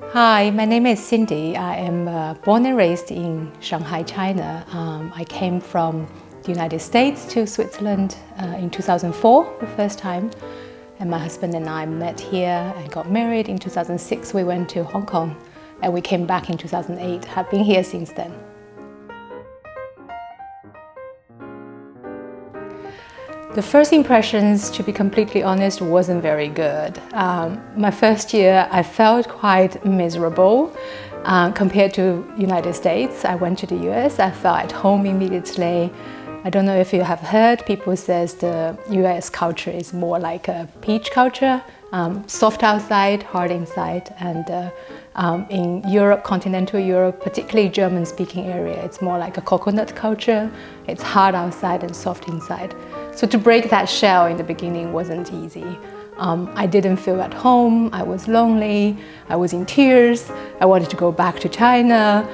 Hi, my name is Cindy. I am born and raised in Shanghai, China. I came from the United States to Switzerland in 2004, the first time. And my husband and I met here and got married. In 2006, we went to Hong Kong and we came back in 2008, have been here since then. The first impressions, to be completely honest, wasn't very good. My first year, I felt quite miserable compared to United States. I went to the US, I felt at home immediately. I don't know if you have heard, people says the US culture is more like a peach culture, soft outside, hard inside. And in Europe, continental Europe, particularly German-speaking area, it's more like a coconut culture. It's hard outside and soft inside. So to break that shell in the beginning wasn't easy. I didn't feel at home, I was lonely, I was in tears, I wanted to go back to China.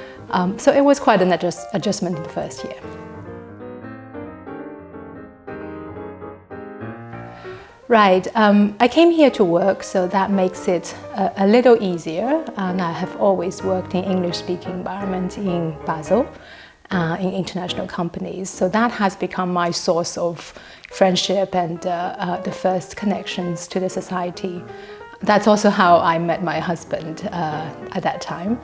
So it was quite an adjustment in the first year. Right, I came here to work, so that makes it a little easier. And I have always worked in English-speaking environment in Basel, in international companies. So that has become my source of friendship and the first connections to the society. That's also how I met my husband at that time.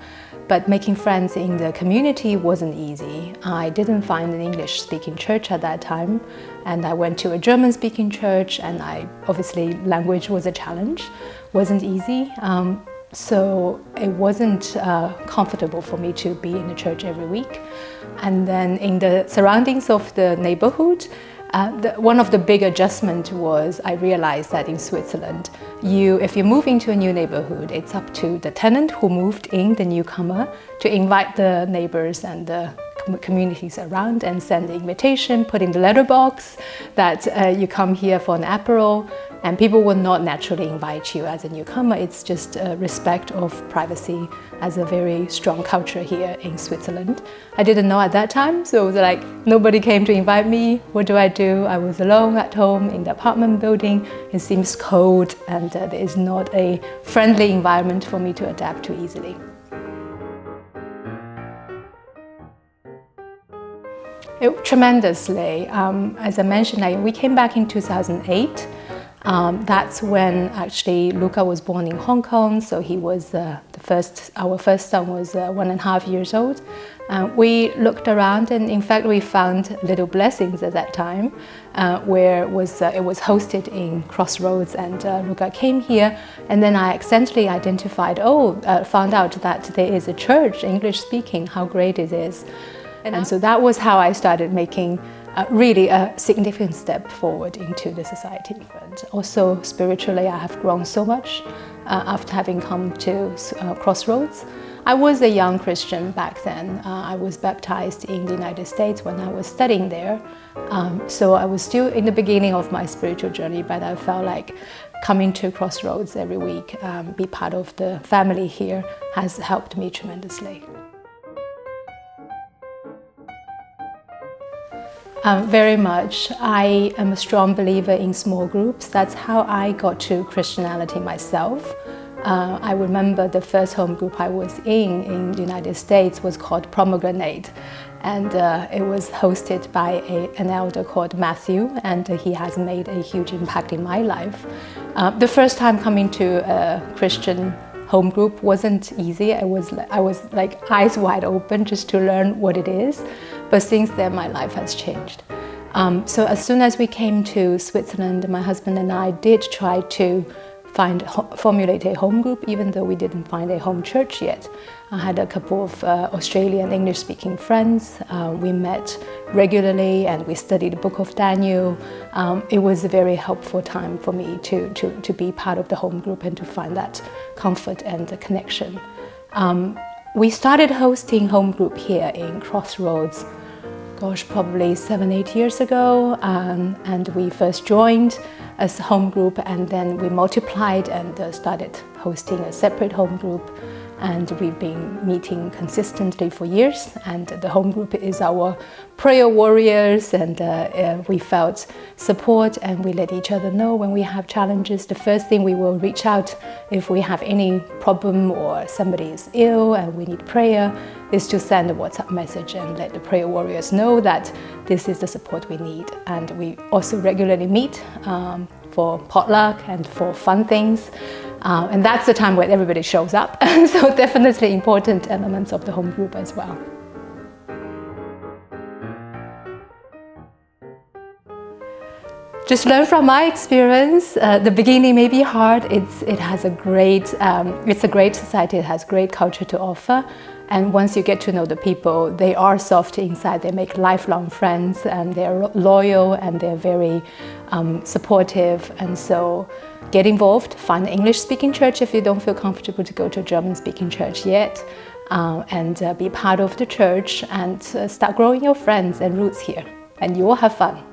But making friends in the community wasn't easy. I didn't find an English-speaking church at that time, and I went to a German-speaking church, and obviously language was a challenge, wasn't easy. So it wasn't comfortable for me to be in the church every week. And then in the surroundings of the neighborhood, one of the big adjustments was I realized that in Switzerland, if you move into a new neighborhood, it's up to the tenant who moved in, the newcomer, to invite the neighbors and the communities around and send the invitation, put in the letterbox that you come here for an apéro, and people will not naturally invite you as a newcomer. It's just respect of privacy as a very strong culture here in Switzerland. I didn't know at that time, so it was like nobody came to invite me. What do? I was alone at home in the apartment building. It seems cold and there is not a friendly environment for me to adapt to easily. Tremendously. As I mentioned, we came back in 2008. That's when actually Luca was born in Hong Kong, so he was our first son was 1.5 years old. We looked around and in fact we found little blessings at that time where it was hosted in Crossroads, and Luca came here, and then I accidentally found out that there is a church, English speaking, how great it is. And so that was how I started making really a significant step forward into the society. But also spiritually, I have grown so much after having come to Crossroads. I was a young Christian back then. I was baptized in the United States when I was studying there. So I was still in the beginning of my spiritual journey, but I felt like coming to Crossroads every week, be part of the family here, has helped me tremendously. Very much. I am a strong believer in small groups. That's how I got to Christianity myself. I remember the first home group I was in the United States was called Pomegranate, and it was hosted by an elder called Matthew, and he has made a huge impact in my life. The first time coming to a Christian home group wasn't easy. I was like eyes wide open just to learn what it is. But since then, my life has changed. So as soon as we came to Switzerland, my husband and I did try to formulate a home group, even though we didn't find a home church yet. I had a couple of Australian English-speaking friends. We met regularly and we studied the Book of Daniel. It was a very helpful time for me to be part of the home group and to find that comfort and the connection. We started hosting home group here in Crossroads, probably 7-8 years ago, and we first joined as a home group, and then we multiplied and started hosting a separate home group. and we've been meeting consistently for years, and the home group is our prayer warriors, and we felt support, and we let each other know when we have challenges. The first thing we will reach out if we have any problem or somebody is ill and we need prayer is to send a WhatsApp message and let the prayer warriors know that this is the support we need. And we also regularly meet for potluck and for fun things. And that's the time where everybody shows up. So definitely important elements of the home group as well. Just learn from my experience. The beginning may be hard. It's a great society. It has great culture to offer. And once you get to know the people, they are soft inside. They make lifelong friends, and they're loyal, and they're very supportive. And so get involved. Find an English-speaking church if you don't feel comfortable to go to a German-speaking church yet. And be part of the church, and start growing your friends and roots here. And you will have fun.